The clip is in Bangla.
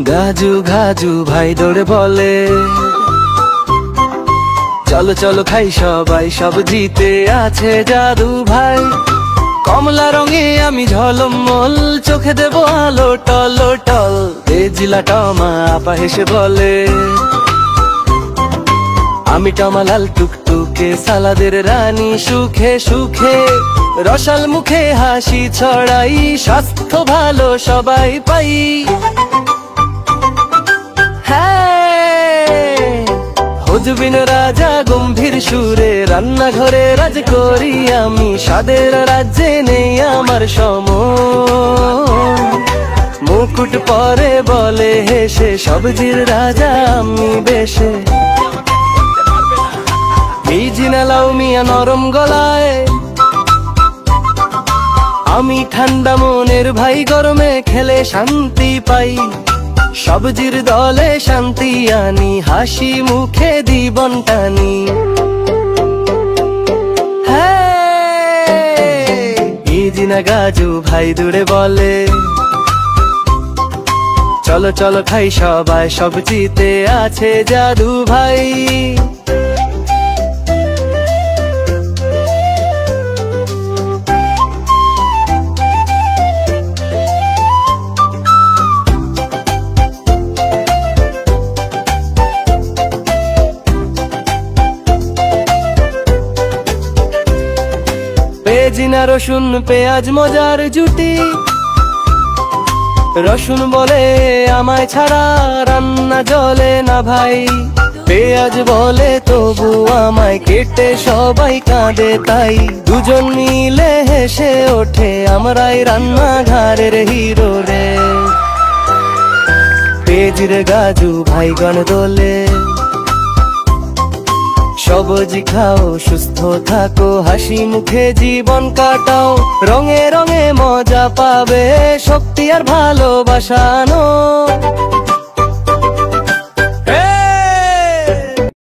গাজু গাজু ভাই দৌড়ে বলে, চলো চলো খাই সবাই, সবজিতে আছে জাদু ভাই। কমলা রঙে আমি ঝলমল, চোখে দেব আলো টল টল। তেজিলা টমা আপা হেসে বলে, আমি টমা লাল টুকটুকে, সালাদের রানী সুখে সুখে। রসাল মুখে হাসি ছড়াই, স্বাস্থ্য ভালো সবাই পাই। হুজবিন রাজা গম্ভীর সুরে, রান্নাঘরে রাজ করি আমি। স্বাদের রাজ্যে নেই আমার সম, মুকুট পরে বলে হেসে, সবজির রাজা আমি বেশে। ভিজি না লাউ মিয়া নরম গলায়, আমি ঠান্ডা মনের ভাই, গরমে খেলে শান্তি পাই। সবজির দলে শান্তি আনি, হাসি মুখে জীবন টানি। ইজিনা গাজু ভাই দূরে বলে, চলো চলো খাই সবাই, সবজিতে আছে জাদু ভাই। পেঁয়াজিনা রসুন পেঁয়াজ মজার জুটি, রসুন বলে আমায় ছাড়া রান্না জলে না ভাই। পেঁয়াজ বলে তবু আমায় কেটে সবাই কাঁদে তাই। দুজন মিলে হেসে ওঠে, আমরাই রান্নাঘরের হিরো রে। পেঁয়াজির গাজু ভাইগণ দোলে, সবজি খাও সুস্থ থাকো, হাসি মুখে জীবন কাটাও। রঙে রঙে মজা পাবে, শক্তি আর ভালোবাসানো।